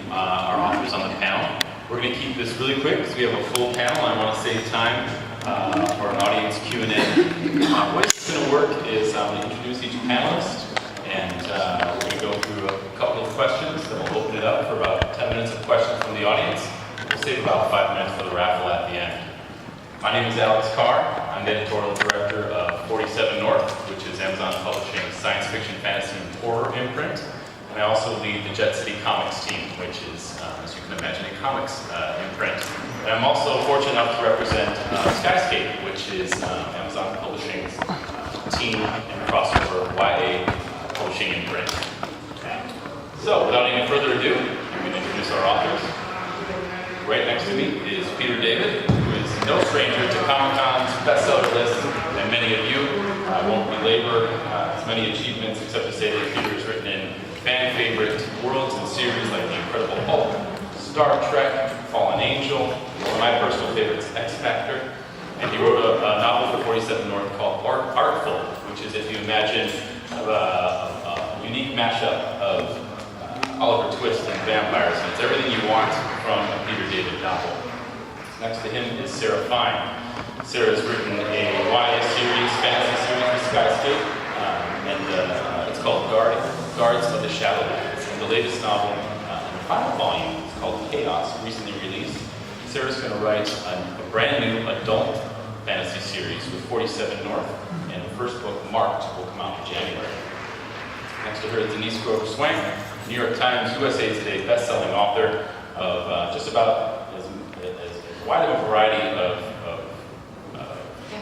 our authors on the panel. We're going to keep this really quick because we have a full panel. I want to save time for an audience Q&A. The way it's going to work is I'm going to introduce each panelist, and we're going to go through a couple of questions, then we'll open it up for about 10 minutes of questions from the audience. We'll save about 5 minutes for the raffle at the end. My name is Alex Carr. I'm the editorial director of 47North, which is Amazon Publishing's science fiction, fantasy, and horror imprint. And I also lead the Jet City Comics team, which is, as you can imagine, a comics imprint. And I'm also fortunate enough to represent Skyscape, which is Amazon Publishing's team and crossover YA publishing imprint. So, without any further ado, I'm going to introduce our authors. Right next to me is Peter David, who is no stranger to Comic-Con's bestseller list, and many of you. I won't belabor as many achievements except to say that Peter has written in fan favorite worlds and series like The Incredible Hulk, Star Trek, Fallen Angel, one of my personal favorites, X Factor, and he wrote a novel for 47North called Artful, which is, if you imagine, a unique mashup of Oliver Twist and vampires, and it's everything you want from a Peter David novel. Next to him is Sarah Fine. Sarah has written a YA series, fantasy series with Skyscape, and it's called Guards of the Shadowlands. And the latest novel, in the final volume, is called Chaos, recently released. Sarah's going to write a brand new adult fantasy series with 47North, and the first book, Marked, will come out in January. Next to her is Denise Grover Swank, New York Times, USA Today best-selling author of just about as wide of a variety of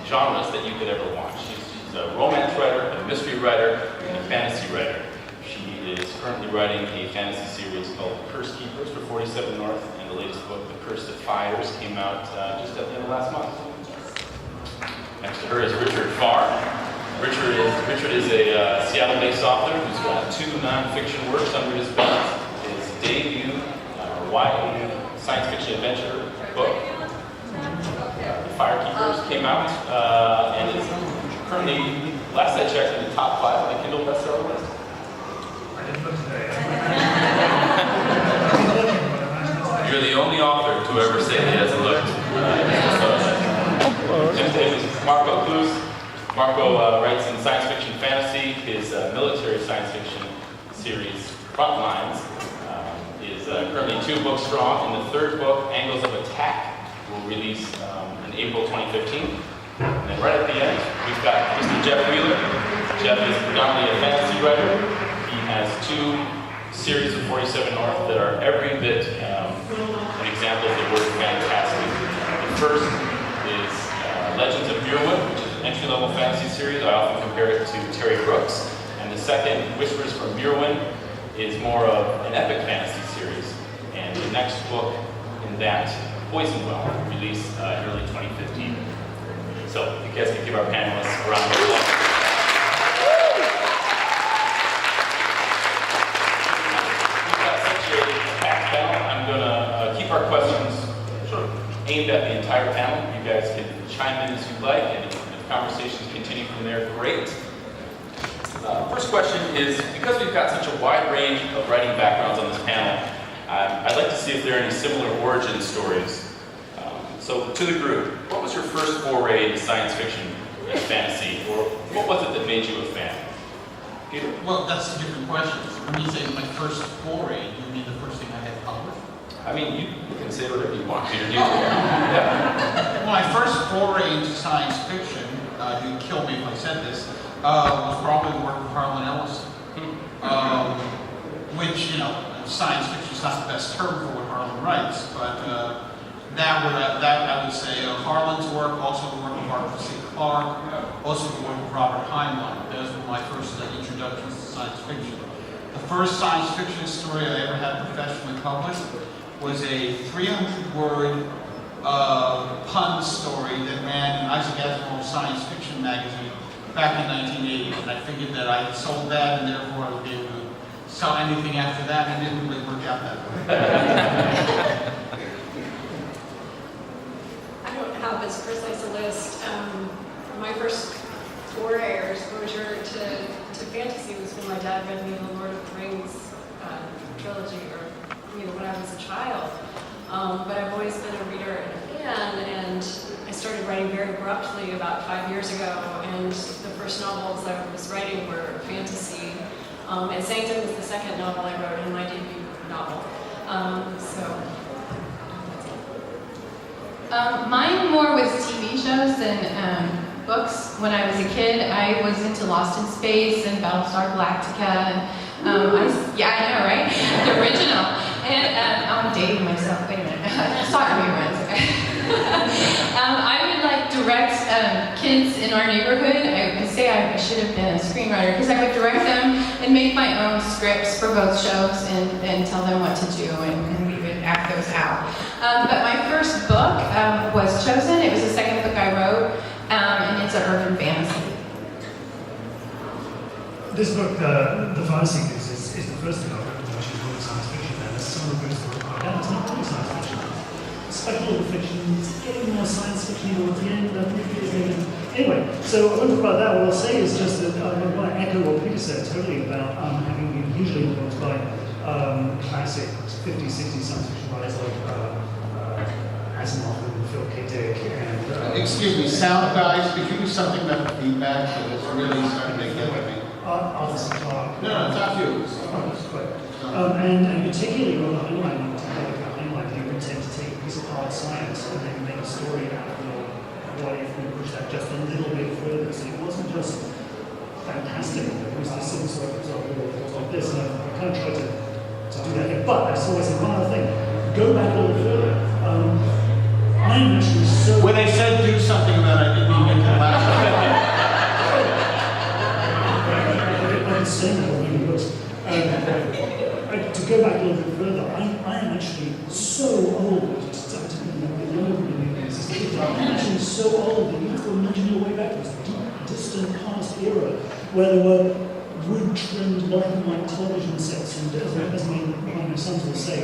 genres that you could ever want. She's a romance writer, a mystery writer, and a fantasy writer. She is currently writing a fantasy series called Curse Keepers for 47North, and the latest book, The Curse That Fires, came out just at the end of last month. Next to her is Richard Farr. Richard is a Seattle-based author who's got 2 non-fiction works under his belt. His debut YA science fiction adventure book, The Firekeepers, came out and is currently, last I checked, in the top 5 on the Kindle bestseller list. I didn't look today. You're the only author to ever say he hasn't looked. His name is Marco Cruz. Marco writes in science fiction fantasy. His military science fiction series, Frontlines, is currently 2 books strong, and the 3rd book, Angles of Attack, will release in April 2015. And then right at the end, we've got Mr. Jeff Wheeler. Jeff is predominantly a fantasy writer. He has 2 series of 47North that are every bit an example of the word fantastic. The first is Legends of Mirwin, which is an entry-level fantasy series. I often compare it to Terry Brooks. And the second, Whispers from Mirwin, is more of an epic fantasy series. And the next book in that, Poisonwell, released in early 2015. So, you guys can give our panelists a round of applause. We've got such a packed panel. I'm going to keep our questions sort of aimed at the entire panel. You guys can chime in as you like, and if conversations continue from there, great. First question is, because we've got such a wide range of writing backgrounds on this panel, I'd like to see if there are any similar origin stories. So, to the group, what was your first foray into science fiction and fantasy, or what was it that made you a fan? Peter? Well, that's a different question. When you say my first foray, you mean the first thing I had published? I mean, you can say whatever you want, Peter. Yeah. Well, my first foray into science fiction, you'd kill me if I said this, was probably the work of Harlan Ellison. Which, science fiction is not the best term for what Harlan writes, but that I would say Harlan's work, also the work of Arthur C. Clarke, also the work of Robert Heinlein. Those were my first introductions to science fiction. The first science fiction story I ever had professionally published was a 300-word pun story that ran in Isaac Asimov's science fiction magazine back in 1980. And I figured that I had sold that, and therefore I would be able to sell anything after that, and it didn't really work out that way. I don't have as precise a list. My first foray or exposure to fantasy was when my dad read me the Lord of the Rings trilogy, or when I child. But I've always been a reader and a fan, and I started writing very abruptly about 5 years ago, and the first novels I was writing were fantasy. And Sanctum was the second novel I wrote, and my debut novel. Mine more was TV shows than books. When I was a kid, I was into Lost in Space and Battlestar Galactica. And, I know, right? The original. And I'm dating myself. Wait a minute. Stop me, friends. I would direct kids in our neighborhood. I say I should have been a screenwriter because I would direct them and make my own scripts for both shows and tell them what to do, and we would act those out. But my first book was Chosen. It was the second book I wrote, and it's an urban fantasy. This book, The Fire Seekers, is the first thing I've written, which is really science fiction, and there's some of the books that are quite it's not really science fiction. It's speculative fiction, it's getting more science fiction towards the end, Anyway, so I won't talk about that. What I'll say is just that I want to echo what Peter said totally about having been hugely influenced by classic 50s, 60s science fiction writers like Asimov and Phil K. Dick and... Excuse me, sound guys, could you do something about feedback? So it's really starting to get with me. Arthur C. Clarke. No, it's not you. And particularly on the Heinlein, you can tend to take a piece of hard science and then make a story out of it. What if we push that just a little bit further? So it wasn't just fantastic, it was just some sort of like this, and I kind of tried to do that here. But there's always one other thing. Go back a little further. I'm actually so... When they said do something about it, I didn't even come back. I'm saying that when books. To go back a little bit further, I am actually so old. I'm actually so old that you have to imagine your way back to this deep, distant past era where there were wood-trimmed black and white television sets, and as my sons will say,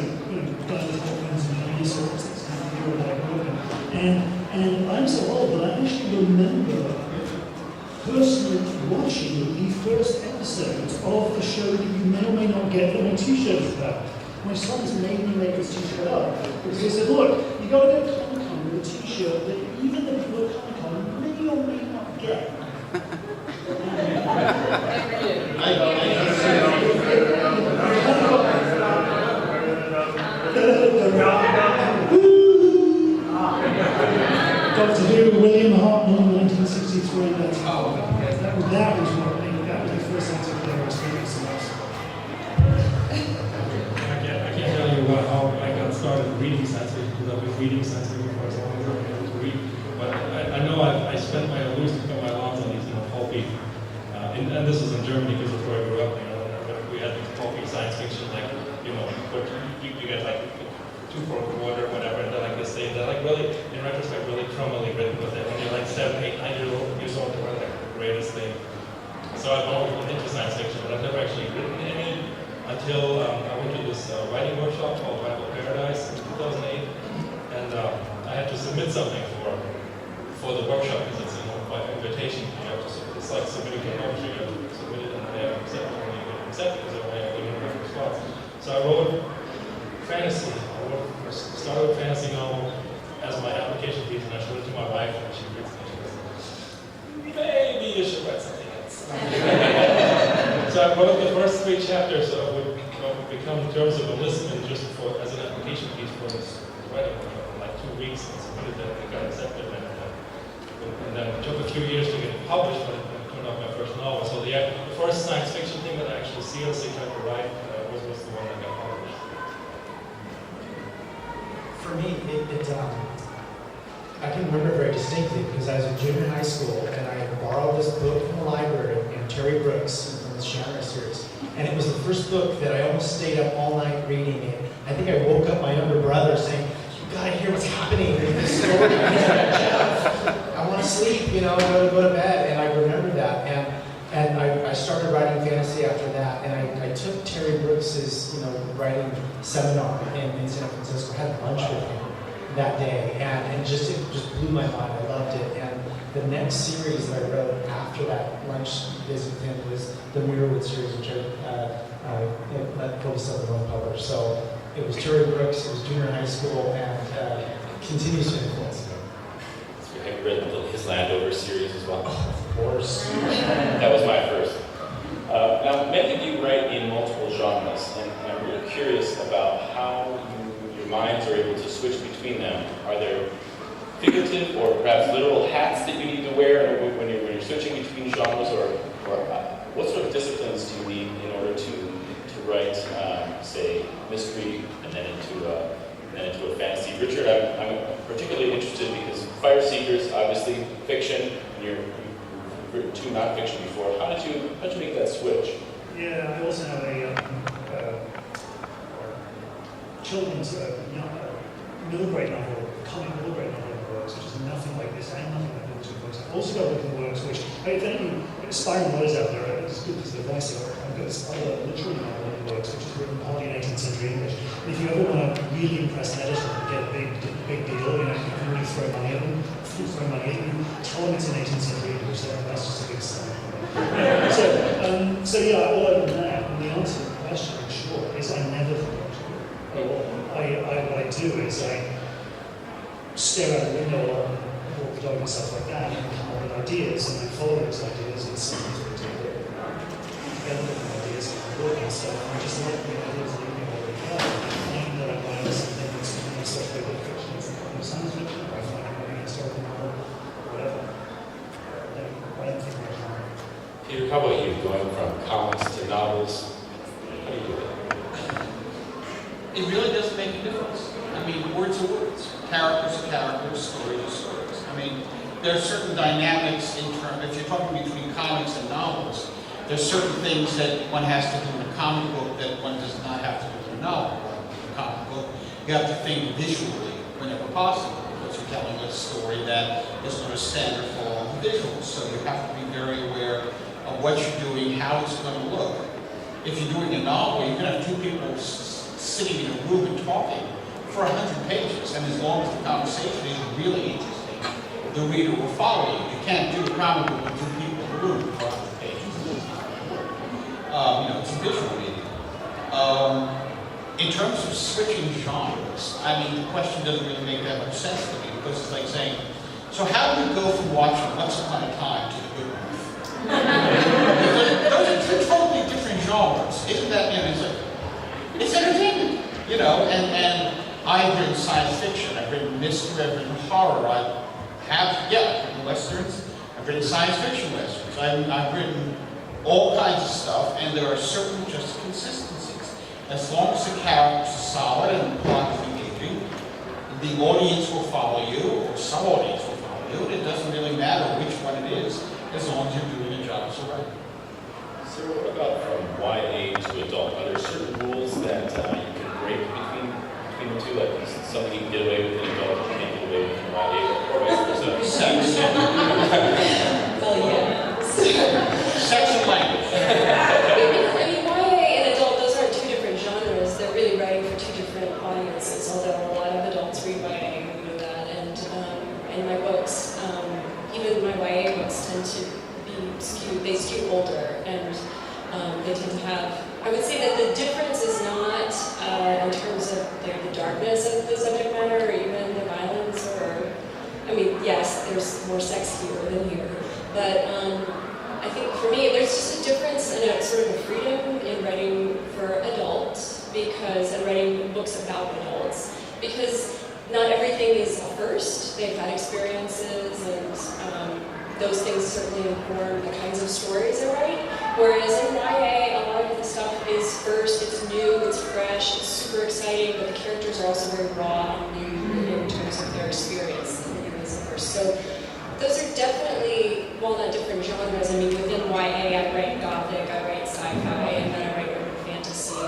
guys, weapons and dinosaurs. That's kind of the era that I grew up in. And I'm so old that I actually remember personally watching the first episodes of the show that you may or may not get on a t-shirt about. My sons made me make this t-shirt up because they said, look, you got to go to Comic-Con with a t-shirt that even the people at Comic-Con may or may not get. Dr. Who, William Hartnell, 1963. That was the first anti-player experience in us. I can't tell you how I got started reading science fiction because I've been reading science fiction for as long as I've been able to read. But I know I spent my lawns on these, pulpy, and this was in Germany because that's where I grew up. We had these pulpy science fiction, you get 2 for a quarter, whatever, and they're like this thing. They're really, in retrospect, really crumbly written with it. When you're 7, 8, 9 years old, they're the greatest thing. So I've always been into science fiction, but I've never actually written any until I went to this writing workshop called Rival Paradise in 2008, and I had to submit something for the workshop because it's by invitation. You have to, it's like submitting to an publisher. You have to submit it, and they have to accept it, and you get accepted because they're only giving a response. So I wrote fantasy. Started a fantasy novel as my application piece, and I showed it to my wife, and she reads it, and she goes, maybe you should write something else. So I wrote the first 3 chapters of what would become terms of enlistment just as an application piece for this writing workshop, 2 weeks, and submitted that, it got accepted, and then it took a few years to get it published, but it turned out my first novel. So the first science fiction thing that I actually seriously tried to write was the one that got published. For me, I can remember very distinctly because I was in junior high school and I borrowed this book from the library and Terry Brooks from the Shanghai series. And it was the first book that I almost stayed up all night reading it. I think I woke up my younger brother saying, "You gotta hear what's happening in this story. I want to sleep, go to bed." And I remember that. And I started writing fantasy after that, and I took Terry Brooks's, writing seminar in San Francisco. I had lunch with him that day, and it just blew my mind. I loved it. And the next series that I wrote after that lunch visit with him was the Mirrorwood series, which I let 47North publish. So It was Terry Brooks, it was junior high school, and continues to influence me. So have you read his Landover series as well? Oh, of course. That was my first. Now, many of you write in multiple genres, and I'm really curious about how your minds are able to switch between them. Are there figurative or perhaps literal hats that you need to wear when you're switching between genres, or what sort of disciplines do you need in order to write, say, mystery and then into a fantasy? Richard, I'm particularly interested because Fire Seekers, obviously fiction, and you've written 2 nonfiction before. How did you make that switch? Yeah, I also have a children's middle grade novel, comic middle grade novel in the works, which is nothing like this and nothing like the two books. I've also got written works which, if any aspiring writers out there, it's good because they're voiceover. I've got this other literary novel in the works which is written partly in 18th century English. And if you ever want to really impress an editor and get a big deal, you can really throw money at them. Tell them it's in 18th century English, so that's just a big sign. So yeah, other than that, and the answer to the question, in short, is I never forgot. What I do is I stare out the window and walk the dog and stuff like that, and come up with ideas, and I follow those ideas, and sometimes we take it together with ideas and work and stuff, and I just let the ideas lead me where they go. Knowing that I'm writing something that's such big fiction, it's science fiction, or I find I'm writing a historical novel, whatever. I don't think much more. Peter, how about you, going from comics to novels? How do you do it? It really doesn't make a difference. I mean, words are words. Characters are characters, stories are stories. I mean, there are certain dynamics in terms, if you're talking between comics and novels, there's certain things that one has to do in a comic book that one does not have to do in a novel. In a comic book, you have to think visually whenever possible, because you're telling a story that is going to stand or fall on the visuals. So you have to be very aware of what you're doing, how it's going to look. If you're doing a novel, you're going to have 2 people sitting in a room and talking for 100 pages, and as long as the conversation is really interesting, the reader will follow you. You can't do a comic book with 2 people in a room for 100 pages. It's a visual medium. In terms of switching genres, I mean, the question doesn't really make that much sense to me, because it's like saying, so how do you go from watching Once Upon a Time to The Good Wife? Those are 2 totally different genres. Isn't that, it's entertainment, and I've written science fiction, I've written mystery, I've written horror, I've written westerns, I've written science fiction westerns, I've written all kinds of stuff, and there are certain just consistencies. As long as the characters are solid and the plot is engaging, the audience will follow you, or some audience will follow you, and it doesn't really matter which one it is, as long as you're doing a job as a writer. So what about from YA to adult? Are there certain rules that you can break between the two? Like something you can get away with in adult, you can't get away with in YA, or vice versa? Sex. Well, yeah. Sex and language. I mean, YA and adult, those aren't 2 different genres. They're really writing for 2 different audiences, although a lot of adults read YA, we know that. And my books, even my YA books tend to they skew older, and they tend to have, I would say that the difference is not in terms of the darkness of the subject matter, or even the violence, or, I mean, yes, there's more sex here than here, but I think for me, there's just a difference and a sort of a freedom in writing for adults, and writing books about adults, because not everything is a first. They've had experiences, and those things certainly inform the kinds of stories I write. Whereas in YA, a lot of the stuff is first, it's new, it's fresh, it's super exciting, but the characters are also very raw and new in terms of their experience in the universe. So those are definitely, while not different genres, I mean, within YA, I write gothic, I write sci-fi, and then I write urban fantasy.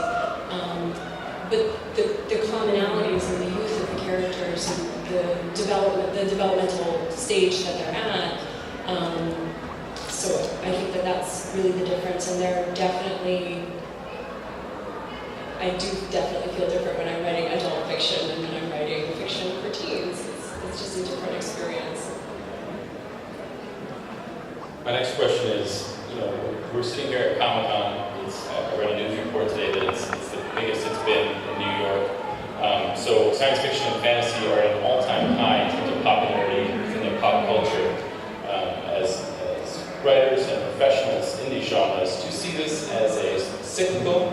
But the commonalities and the youth of the characters and the developmental stage that they're at, so I think that that's really the difference, and I do definitely feel different when I'm writing adult fiction and when I'm writing fiction for teens. It's just a different experience. My next question is, we're sitting here at Comic-Con. I read a news report today that it's the biggest it's been in New York. science fiction and fantasy are at an all-time high in terms of popularity within the pop culture. As writers and professionals in these genres, do you see this as a cyclical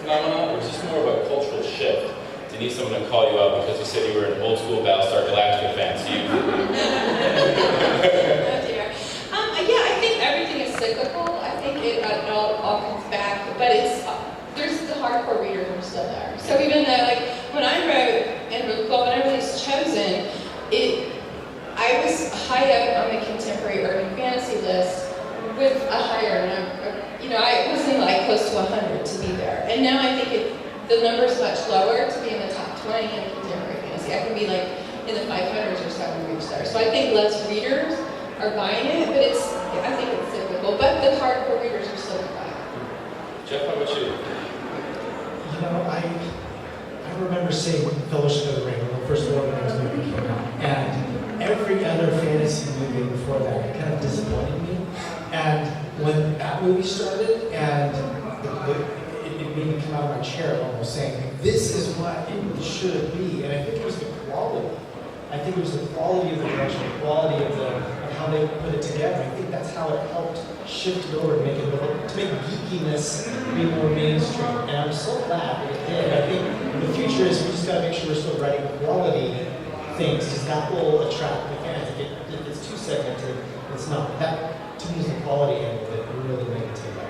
phenomenon, or is this more of a cultural shift? Do you need someone to call you out because you said you were an old school Battlestar Galactica fan? So you... Oh dear. Yeah, I think everything is cyclical. I think it all comes back, but there's the hardcore readers are still there. So even though, like, when I wrote, and when I was chosen, I was high up on the contemporary urban fantasy list with a higher number. I wasn't like close to 100 to be there. And now I think the number's much lower to be in the top 20 in contemporary fantasy. I can be like in the 500s or so and reach there. So I think less readers are buying it, but I think it's cyclical. But the hardcore readers are still buying it. Jeff, how about you? I remember seeing Fellowship of the Ring when the first Lord of the Rings movie came out, and every other fantasy movie before that kind of disappointed me. And when that movie started, and it made me come out of my chair almost saying, this is what it should be. And I think it was the quality. I think it was the quality of the direction, the quality of how they put it together. I think that's how it helped shift it over to make geekiness be more mainstream. And I'm so glad that it did. I think the future is we just got to make sure we're still writing quality things, because that will attract the fans. If it's too segmented, it's not. That, to me, is the quality angle that really made it take off.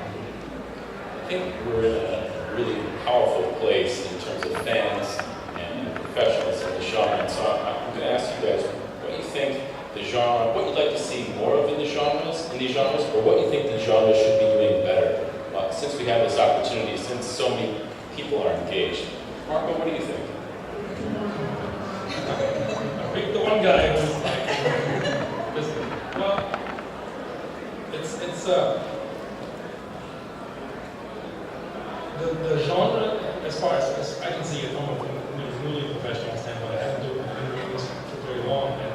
I think we're in a really powerful place in terms of fans and professionals in the genre. And so I'm going to ask you guys what you think the genre, what you'd like to see more of in these genres, or what you think the genre should be doing better. Since we have this opportunity, since so many people are engaged. Marco, what do you think? I picked the one guy who's like, the genre, as far as I can see it from a really professional standpoint, I haven't been doing this for very long, and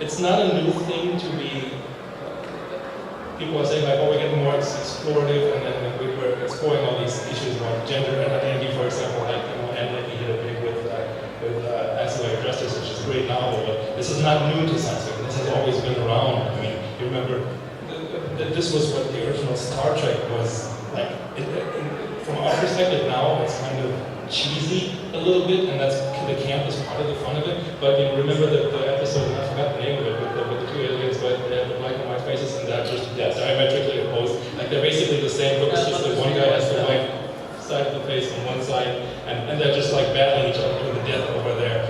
it's not a new thing to be. People are saying like, oh, we're getting more explorative, and then we're exploring all these issues about gender and identity, for example, like and like he hit it big with Ancillary Justice, which is a great novel, but this is not new to science fiction. This has always been around. I mean, you remember, this was what the original Star Trek was like. From our perspective now, it's kind of cheesy a little bit, and that's the camp is part of the fun of it. But remember the episode, and I forgot the name of it, with the two aliens, but they have the black and white faces, and they're just diametrically opposed. Like they're basically the same, but it's just that one guy has the white side of the face on one side, and they're just like battling each other to the death over their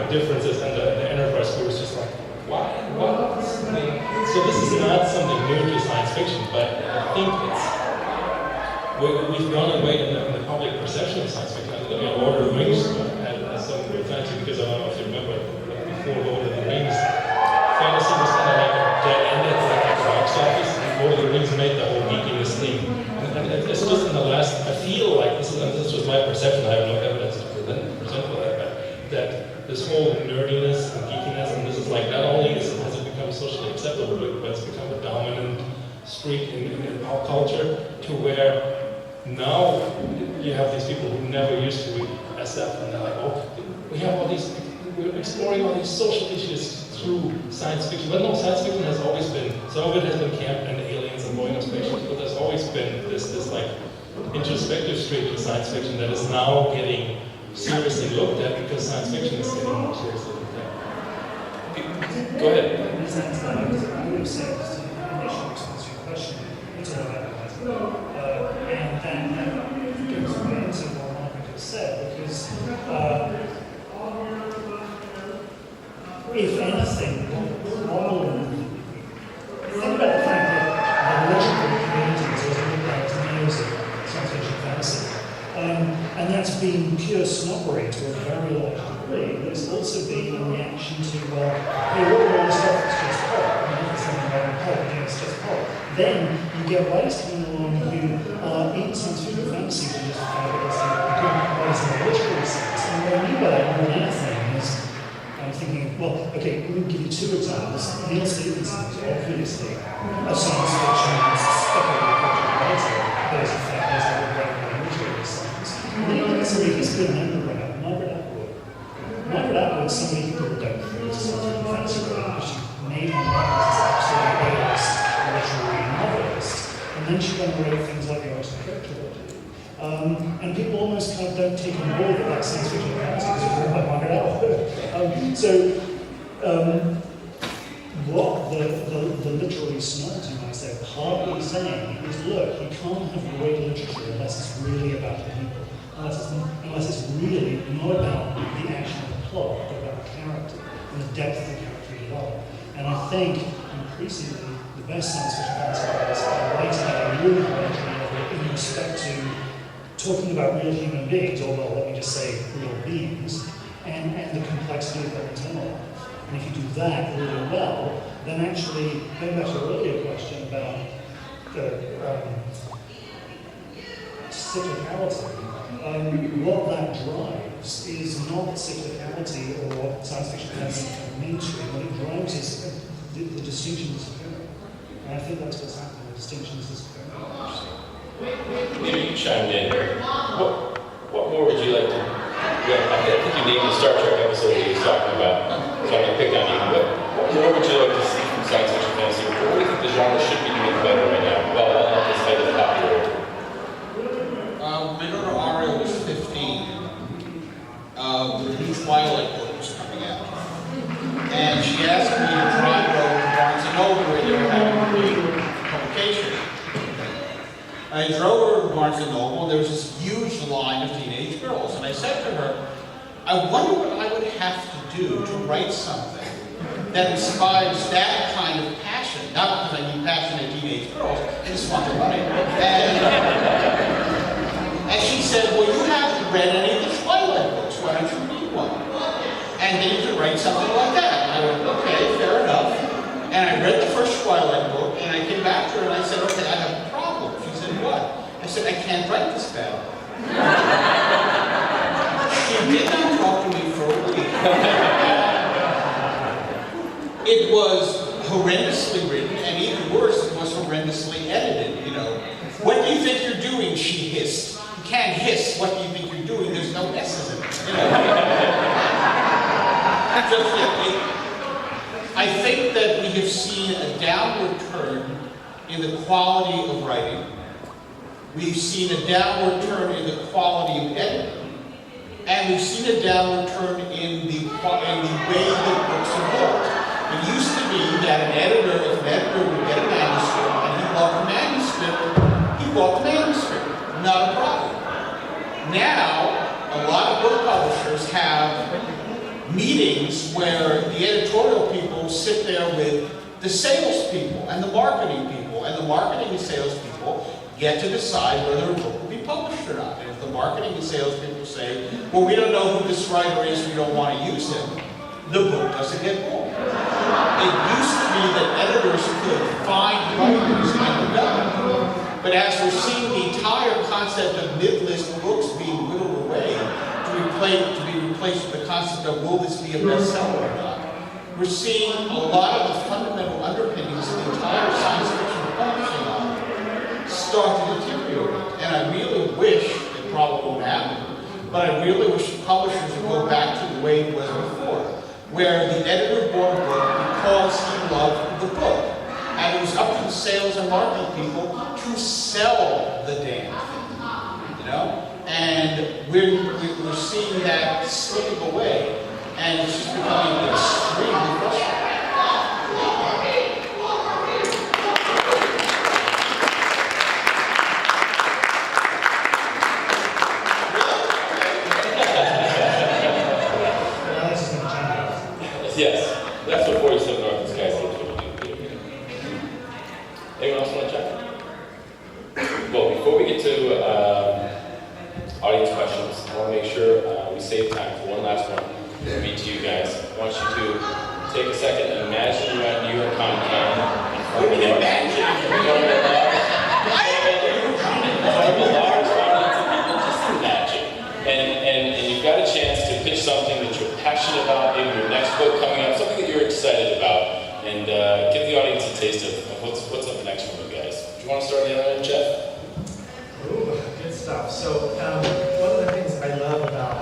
differences, and the Enterprise crew is just like, why? What? So this is not something new to science fiction, but I think we've gone away in the public perception of science fiction. Lord of the Rings had some good fantasy, because I don't know if you remember, before Lord of the Rings, fantasy was kind of like a dead end at the box office, and Lord of the Rings made the whole geekiness thing. And it's just in the last, I feel like, this was my perception, I have no evidence to present for that, but that this whole nerdiness and geekiness, and this is like, not only has it become socially acceptable, but it's become a dominant streak in pop culture, to where now you have these people who never used to read SF, and they're like, oh, we're exploring all these social issues through science fiction. But no, science fiction has always been, some of it has been camp and aliens and going on spaceships, but there's always been this like introspective streak in science fiction that is now getting seriously looked at, because science fiction is getting more seriously looked at. Go ahead. I would say, just in initial response to your question, it's all about and that goes right into what Monica just said, because if anything, think about the fact that the legendary communities has moved back to years of science fiction fantasy. And that's been pure snobbery to a very large degree. But it's also been a reaction to, well, hey, look at all this stuff, it's just pop. It's something about pop, it's just pop. Then you get writers coming along who are in science fiction fantasy, who just fabulous and good writers in the literary sense. And what I mean by that more than anything is, I'm thinking, well, okay, let me give you two examples. Neil Stephenson is obviously a science fiction speculative writer, but as a fact, there's a great literary science. And then you look at somebody good memory bring up Margaret Atwood. Margaret Atwood is somebody who people don't know is sort of fancy writing, because she made her mark as this absolute A-list literary novelist, and then she went and wrote things like the Oxford Trilogy. And people almost kind of don't take on board that that's science fiction fantasy because it's written by Margaret Atwood. What the literary snobs, you might say, are partly saying is, look, you can't have great literature unless it's really about the people, unless it's really not about the action of the plot, but about the character and the depth of the character you develop. And I think increasingly the best science fiction fantasy writers are writing at a really high entry level in respect to talking about real human beings, or well, let me just say real beings, and the complexity of their internal life. And if you do that really well, then actually, going back to your earlier question about cyclicality, what that drives is not cyclicality or science fiction fantasy mainstream. What it drives is the distinction disappearing. And I think that's what's happening, the distinction is disappearing. Maybe you chimed in. What more would you like to? I think you named the Star Trek episode that you was talking about, so I'm going to pick on you, but what more would you like to see from science fiction fantasy? What do you think the genre should be doing better right now? Well, at this height of popularity. My daughter Aria was 15. The new Twilight book was coming out. And she asked me to drive her over to Barnes & Noble where they were having a big publication. I drove her to Barnes & Noble, and there was this huge line of teenage girls. And I said to her, I wonder what I would have to do to write something that inspires that kind of passion. Not because I need passionate teenage girls, I just want to write. And she said, well, you haven't read any of the Twilight books, why don't you read one? And then you can write something like that. And I went, okay, fair enough. And I read the first Twilight book, and I came back to her and I said, okay, I have a problem. She said, what? I said, I can't write this bad. She did not talk to me for a week. It was horrendously written, and even worse, it was horrendously edited, you know. What do you think you're doing? She hissed. You can't hiss. What do you think you're doing? There's no S's in it, you know. I think that we have seen a downward turn in the quality of writing. We've seen a downward turn in the quality of editing. And we've seen a downward turn in the way that books are built. It used to be that if an editor would get a manuscript and he loved the manuscript, he bought the manuscript. Not a problem. Now, a lot of book publishers have meetings where the editorial people sit there with the salespeople and the marketing people, and the marketing and salespeople get to decide whether a book will be published or not. And if the marketing and salespeople say, well, we don't know who this writer is, we don't want to use him, the book doesn't get bought. It used to be that editors could find writers and develop them. But as we're seeing the entire concept of mid-list books being whittled away to be replaced with the concept of will this be a bestseller or not, we're seeing a lot of the fundamental underpinnings of the entire science fiction publishing art start to deteriorate. And I really wish, it probably won't happen, but I really wish publishers would go back to the way it was before, where the editor bought a book because he loved the book. And it was up to the sales and marketing people to sell the damn thing, you know? And we're seeing that slipping away, and it's just becoming extremely frustrating. Yes, that's what 47North and Skyscape is going to do. Anyone else want to check? Well, before we get to audience questions, I want to make sure we save time for one last one to read to you guys. I want you to take a second and imagine you're at New York Comic Con in front of a large audience of people. Just imagine. And you've got a chance to pitch something that you're passionate about, maybe your next book coming up, something that you're excited about, and give the audience a taste of what's up next from you guys. Do you want to start on the other end, Jeff? Ooh, good stuff. So one of the things I love about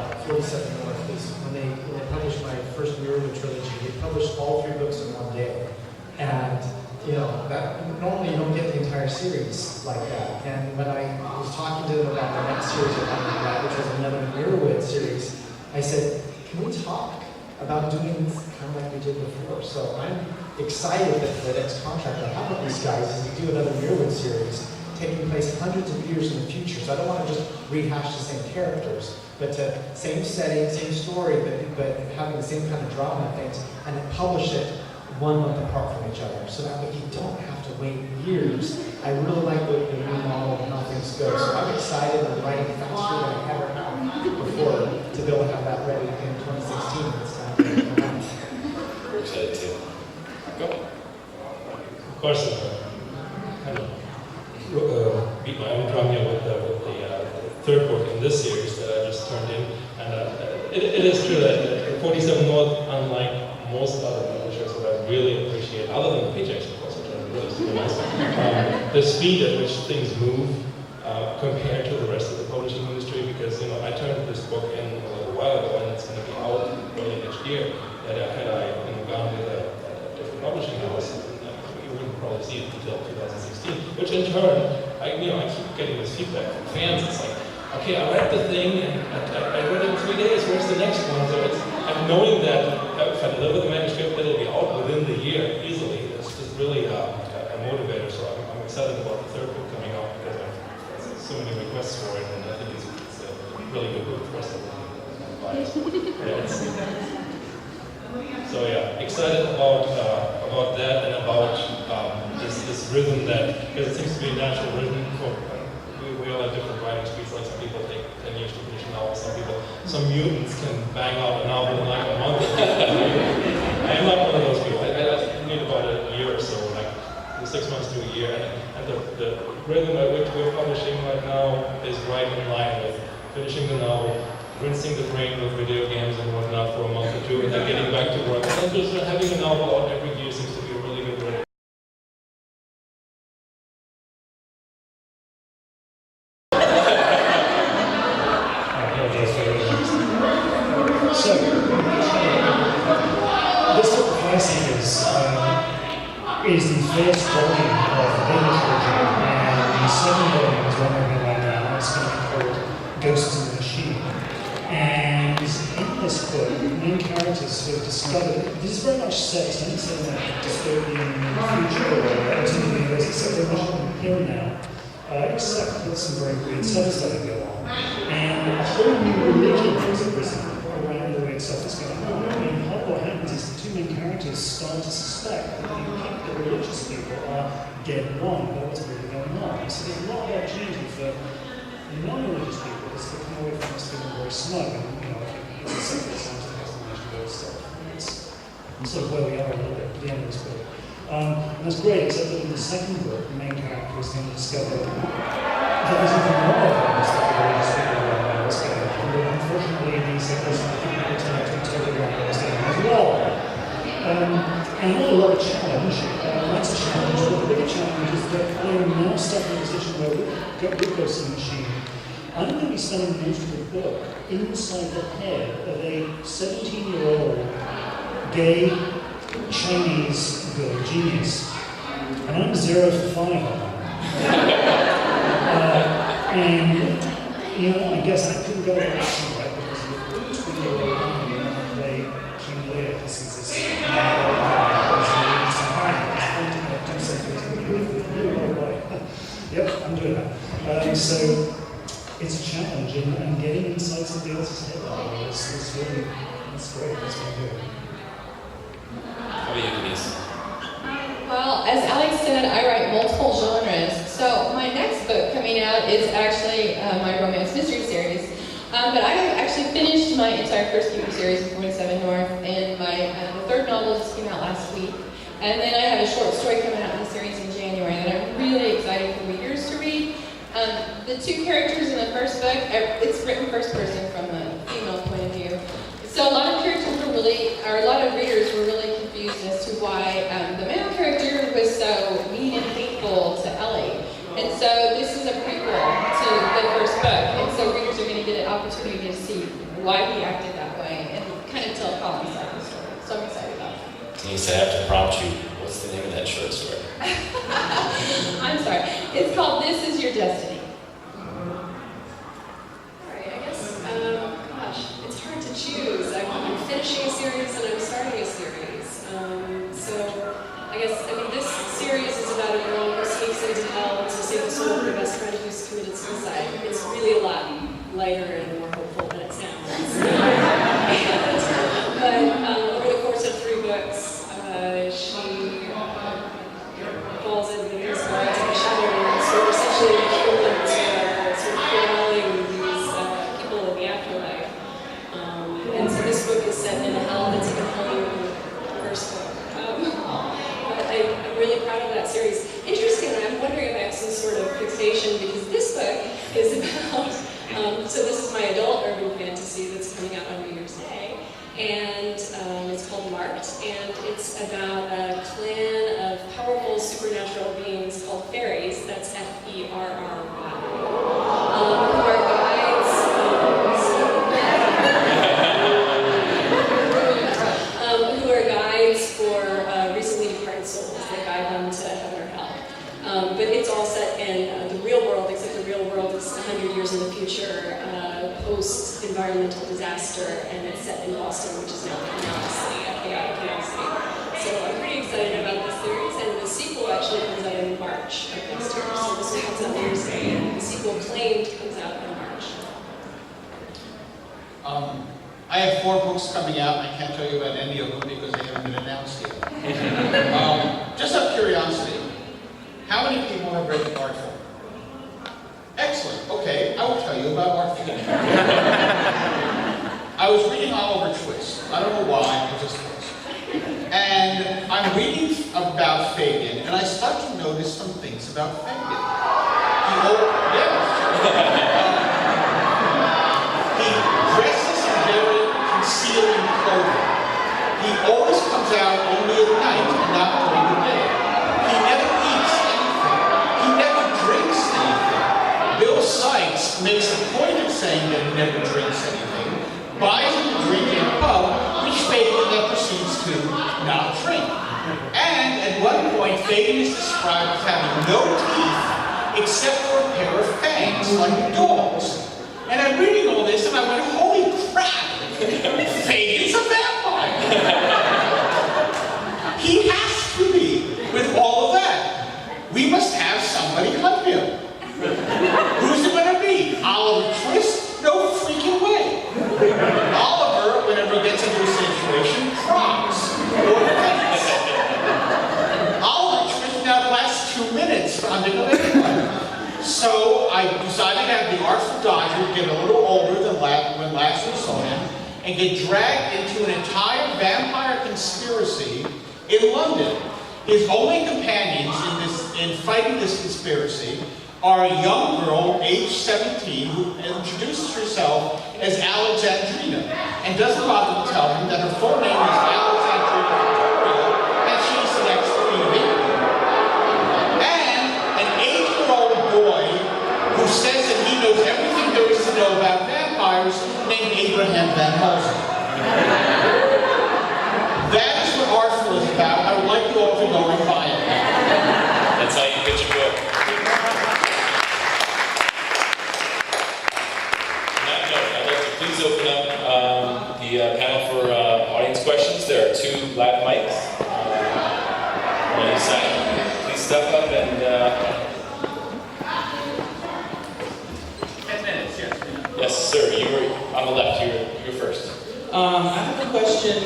entire series like that. And when I was talking to them about the next series we're talking about, which was another Mirrorwood series, I said, can we talk about doing this kind of like we did before? So I'm excited that the next contract I have with these guys is to do another Mirrorwood series taking place hundreds of years in the future. So I don't want to just rehash the same characters, but to same setting, same story, but having the same kind of drama and things, and then publish it 1 month apart from each other, so that way you don't have to wait years. I really like the new model and how things go. So I'm excited and writing faster than I ever have before to be able to have that ready in 2016. It's time to come out. We're excited too. Go. Of course, kind of beat my own drum here with the third book in this series that I just turned in. And it is true that 47North, unlike most other publishers, what I really appreciate, other than the paychecks, of course, which are really super nice, the speed at which things move compared to the rest of the publishing industry. Because I turned this book in a little while ago, and it's going to be out early next year. That had I gone with a different publishing house, you wouldn't probably see it until 2016. Which in turn, I keep getting this feedback from fans. It's like, okay, I read the thing, and I read it in 3 days. Where's the next one? So I'm knowing that if I deliver the manuscript, it'll be out within the year easily. It's just really a motivator. So I'm excited about the third book coming out because I've so many requests for it, and I think it's a really good book for us to buy it. So yeah, excited about that and about this rhythm that, because it seems to be a natural rhythm for. We all have different writing speeds. Like some people take 10 years to finish a novel. Some mutants can bang out a novel in like a month. I'm not one of those people. I need about a year or so, like 6 months to a year. And the rhythm at which we're publishing right now is right in line with finishing the novel, rinsing the brain with video games and whatnot for a month or two, and then getting back to work. And then just having a novel out every year seems to be a really good rhythm. So, this sort of pricing is the first volume of the English version, and the second volume is one we're right now. It's going to be called Ghosts in the Machine. And in this book, the main characters have discovered, this is very much set, it's not set in a dystopian future or alternative universe, it's set very much here and now, except with some very weird stuff that go on. And a whole new religion has arisen around the weird stuff that's going on. And what happens is the two main characters start to suspect that the religious people are dead wrong about what's really going on. So there's a lot of opportunity for non-religious people to come away from this feeling very smug. And, it's a simple sounds of explanation of stuff. It's sort of where we are a little bit at the end of this book. And that's great, except that in the second book, the main character is going to discover that there's even more evidence that the religious people are what's going on. And unfortunately, these people turn out to be totally wrong what's going on as well. And not a lot of challenge. That's a challenge, but the bigger challenge is that I am now stuck in a position where with Ghosts in the Machine, I'm going to be spending most of the book inside the head of a 17-year-old gay Chinese girl genius. And I'm 0 for 5 on that. And, I guess I couldn't go to action right because of the 20-year-old woman and they King Lear, this is this Yep, I'm doing that. So it's a challenge, and getting inside somebody else's head is really, that's great, that's what I'm doing. How about you, Denise? Well, as Alex said, I write multiple genres. So my next book coming out is actually my romance mystery series. But I have actually finished my entire first few series of 47North, and the third novel just came out last week. And then I have a short story coming out in the series in January that I'm really excited for readers to read. The two characters in the first book, it's written first person from a female point of view. So a lot of characters were a lot of readers were really confused as to why the male character was so mean and hateful to Ellie. And so this is a prequel to the first book, and so readers are going to get an opportunity to see why he acted that way and kind of tell Colin's side of the story. So I'm excited about it. Denise, I have to prompt you. What's the name of that short story? I'm sorry. It's called This Is Your Destiny. Alright, I guess, gosh, it's hard to choose. I'm finishing a series and I'm starting a series. So, I mean, this series is about a girl who sneaks into hell to save the soul of her best friend who's committed suicide. It's really a lot lighter and more hopeful than it sounds. But over the course of 3 books, she falls into the spirit of shadow, so essentially the humans are sort of following these people in the afterlife. And so this book is set in a hell that's even hellier than the first book. But I'm really proud of that series. Interestingly, I'm wondering if I have some sort of fixation because this book is about, so this is my adult urban fantasy that's coming out on New Year's Day. And it's called Marked, and it's about a clan of powerful supernatural beings called fairies, that's F-E-R-R-Y, who are guides, for recently departed souls that guide them to heaven or hell. But it's all set in the real world, except the real world is 100 years in the future, post-environmental disaster, and it's set in Boston, which is now Canal City, a chaotic Canal City. So I'm pretty excited about this series, and the sequel actually comes out in March of next year. So this one comes out New Year's Day, and the sequel claimed comes out in March. I have 4 books coming out. I can't tell you about any of them because they haven't been announced yet. Just out of curiosity, how many people have read Artful? Excellent. Okay, I will tell you about Artful. I was reading Oliver Twist. I don't know why, I just was. And I'm reading about Fagin, and I start to notice some things about Fagin. He dresses very concealing clothing. He always comes out only at night and not during the day. He never eats anything. He never drinks anything. Bill Sykes makes a point of saying that he never drinks anything, buys him a drink in a pub, which Fagin then proceeds to not drink. And at one point, Fagin is described as having no teeth except for a pair of fangs like dogs. And I'm reading all this and I went, holy crap! Fagin's a vampire! He has to be, with all of that. We must have somebody hunt him. Who's it gonna be? Oliver Twist? No freaking way! Oliver, whenever he gets into a situation, cries. Or faints. Oliver Twist now lasts 2 minutes for anyone. So I decided to have the Artful Dodger get a little older than when last we saw him and get dragged into an entire vampire conspiracy in London. His only companions in fighting this conspiracy are a young girl, age 17, who introduces herself as Alexandrina and doesn't bother to tell him that her full name is Alexandrina Victoria and she's the next Queen of England. An 8-year-old boy who says that he knows everything there is to know about vampires named Abraham Van Helsing. That is what Artful is about. I would like you all to go and buy it. That's how you pitch a book. On that note, I'd like to please open up the panel for audience questions. There are 2 live mics on each side. Please step up and 10 minutes, yes. yes, sir. You were on the left. You're first. I have a question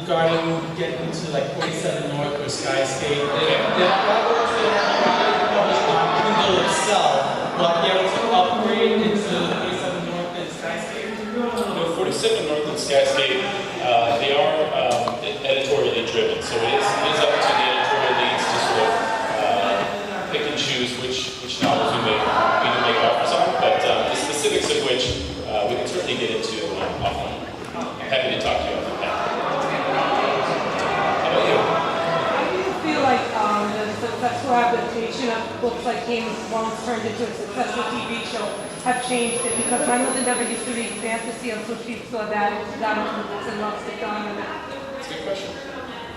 regarding getting into like 47North or Skyscape. If I were to Kindle itself, will I be able to upgrade into 47North and Skyscape? 47North and Skyscape, they are editorially driven, so it is up to the editorial leads to sort of pick and choose which novels we do make offers on, but the specifics of which we can certainly get into offline. I'm happy to talk to you about that. How about you? I feel like the successful adaptation of books like Game of Thrones turned into a successful TV show have changed it because my mother never used to read fantasy until she saw that into the books and loves it on. That's a good question.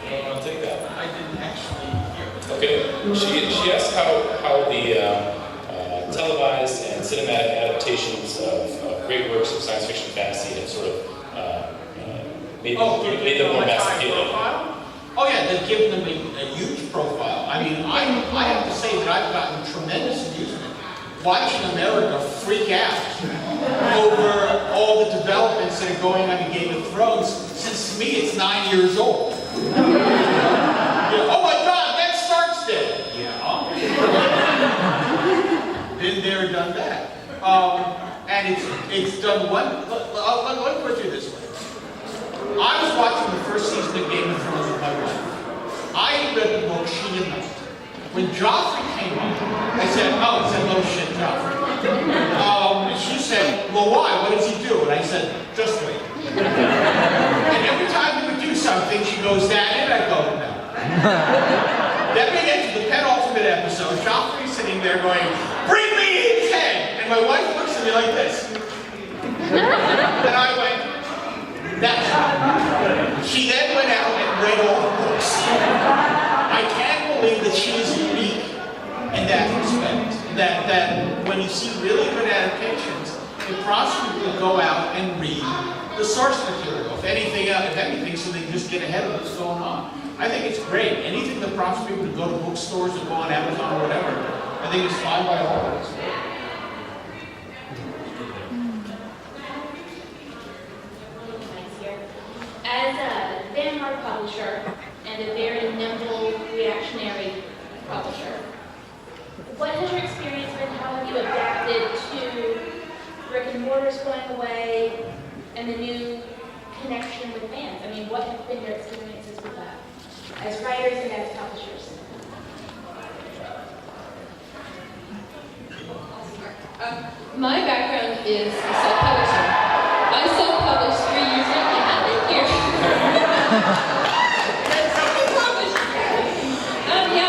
You want to take that? I didn't actually hear. Okay. She asked how the televised and cinematic adaptations of great works of science fiction and fantasy have sort of made them more mass appealing. Oh yeah, they've given them a huge profile. I mean, I have to say that I've gotten tremendous amusement watching America freak out over all the developments that are going on in Game of Thrones, since to me it's 9 years old. Oh my God, Ned Stark's dead. Yeah. Been there, done that. And it's done one. Let me put it this way. I was watching the first season of Game of Thrones with my wife. I read the book, she did not. When Joffrey came on, I said, oh, it's a no shit Joffrey. She said, well, why? What does he do? And I said, just wait. And every time he would do something, she goes, that it? I go, no. Then we get to the penultimate episode. Joffrey's sitting there going, bring me his head! And my wife looks at me like this. And I went, that's right. She then went out and read all the books. I can't believe that she is unique in that respect. That when you see really good adaptations, it prompts people to go out and read the source material, if anything, so they can just get ahead of what's going on. I think it's great. Anything that prompts people to go to bookstores or go on Amazon or whatever, I think it's fine by all means. As a vanguard publisher and a very nimble, reactionary publisher, what has your experience been? How have you adapted to brick and mortars going away and the new connection with fans? I mean, what have been your experiences with that as writers and as publishers? My background is a self-publisher. I self-published 3 years ago.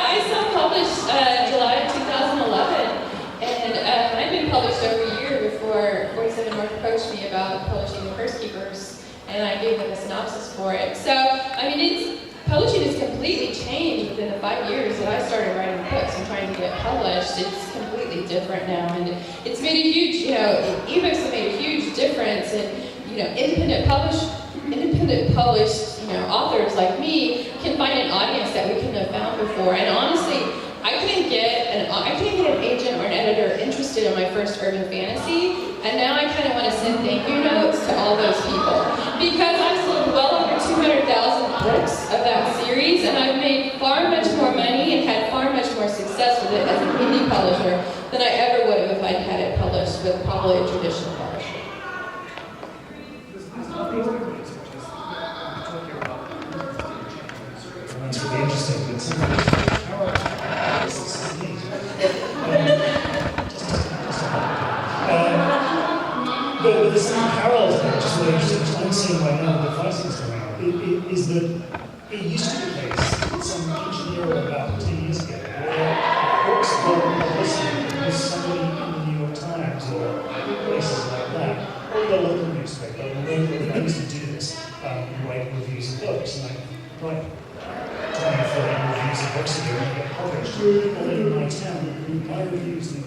I self-published July of 2011, and I've been published over a year before 47North approached me about publishing The Curse Keepers, and I gave them a synopsis for it. So, I mean, publishing has completely changed within the 5 years that I started writing books and trying to get published. It's completely different now, and it's made a huge, ebooks have made a huge difference, and, independent published, authors like me can find an audience that we couldn't have found before. And honestly, I couldn't get an agent or an editor interested in my first urban fantasy. And now I kind of want to send thank you notes to all those people, because I've sold well over 200,000 books of that series, and I've made far much more money and had far much more success with it as an indie publisher than I ever would have if I'd had it published with probably a traditional publisher. It's really interesting, but some of the power this is neat. But there's some parallels there, which is really interesting, which I'm seeing right now with the devices coming out, is that it used to be the case in some ancient era about 10 years ago, where books were publicity because somebody in the New York Times or places like that, or your local newspaper, I used to do this, write reviews of books, and I write 20 or 30 reviews of books a year and get published. People in my town read my reviews and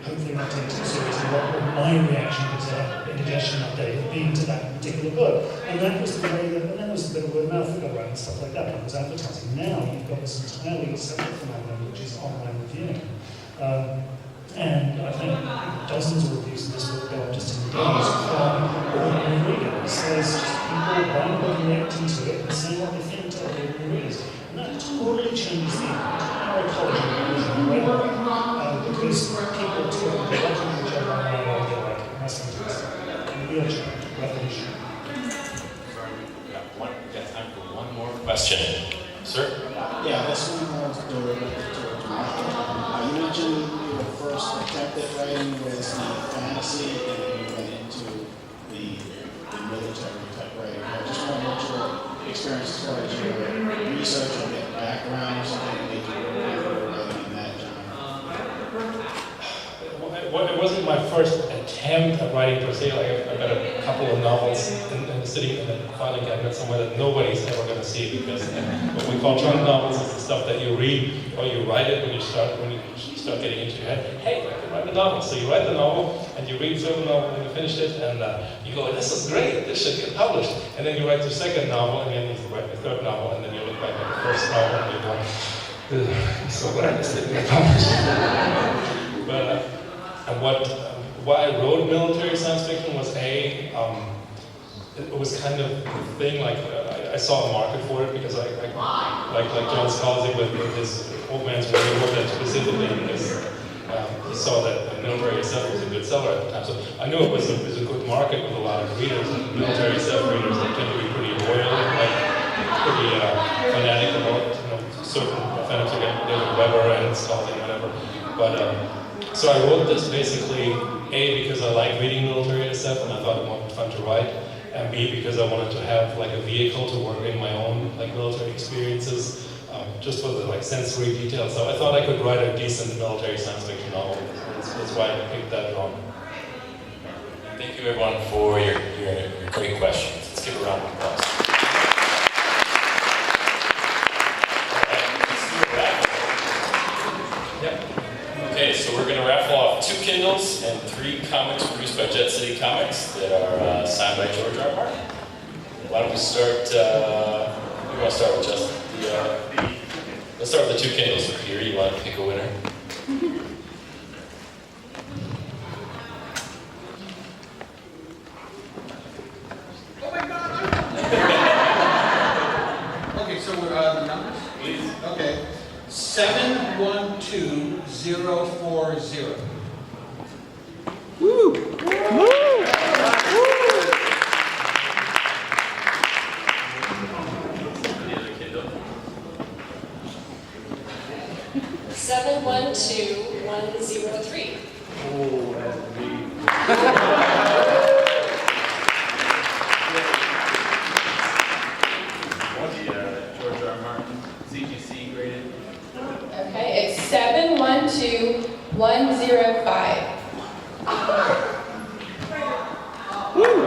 hopefully not take too seriously what my reaction was indigestion update had been to that particular book. And that was the way that, and then there was a bit of word of mouth that got around and stuff like that, but it was advertising. Now you've got this entirely separate phenomenon, which is online reviewing. And I think dozens of reviews of this book go up just in days from ordinary readers. So it's just people buying book and reacting to it and saying what they think to ordinary readers. And that totally changes the entire ecology of reading, because people talk about each other online all day like messengers. Real change, revolution. Sorry, we got time for one more question. Sir? Yeah, this one was directed to Mark. You mentioned your first attempt at writing was the fantasy, and then you went into the military type writing. I just want to know what your experience as far as your research or your background or something that made you writing in that genre. It wasn't my first attempt at writing per se. Like I've got a couple of novels sitting in a filing cabinet somewhere that nobody's ever going to see, because what we call trunk novels is the stuff that you read or you write it when you start getting into your head. Hey, I can write a novel. So you write the novel and you read through the novel and you finish it and you go, this is great. This should get published. And then you write your second novel and then you write your third novel and then you look back at the first novel and you go, I'm so glad this didn't get published. But why I wrote military science fiction was it was kind of the thing, like I saw a market for it because I like John Scalzi with his Old Man's War, he wrote that specifically because he saw that military SF was a good seller at the time. So I knew it was a good market with a lot of readers, and military SF readers that tend to be pretty loyal, like pretty fanatic about certain fanatics again, David Weber and Scalzi and whatever. But so I wrote this basically A, because I like reading military SF and I thought it would be fun to write, and B, because I wanted to have like a vehicle to work in my own like military experiences, just for the like sensory details. So I thought I could write a decent military science fiction novel. That's why I picked that genre. Thank you everyone for your great questions. Let's give a round of applause. Okay, so we're going to raffle off 2 Kindles and 3 comics produced by Jet City Comics that are signed by George R. R. Martin. Why don't we start, who do you want to start with, Justin? Let's start with the 2 Kindles. So here, you want to pick a winner? Oh my God! Okay, so we're the numbers? Please. Okay. 712040. Woo! Woo! 712103. Oh, that's me. George R. Martin, CGC graded. Okay, it's 712105. Woo!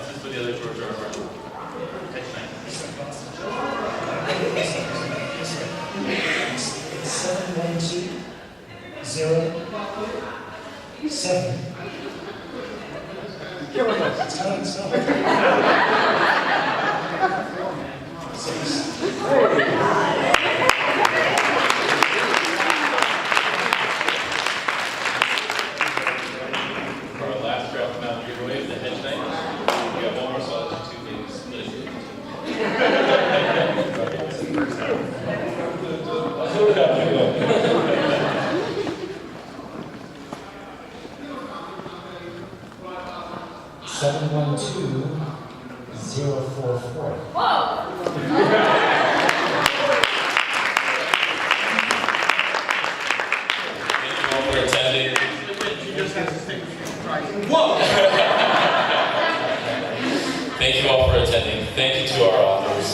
This is for the other George R. R. Martin. It's 71207. It's how it's spelled. For our last draft amount giveaway, the hedge knight. We have one more, so I'll let you 2 things split it. Seven 712-044. Whoa! Thank you all for attending. You just have to stick with your price. Whoa! Thank you all for attending. Thank you to our authors.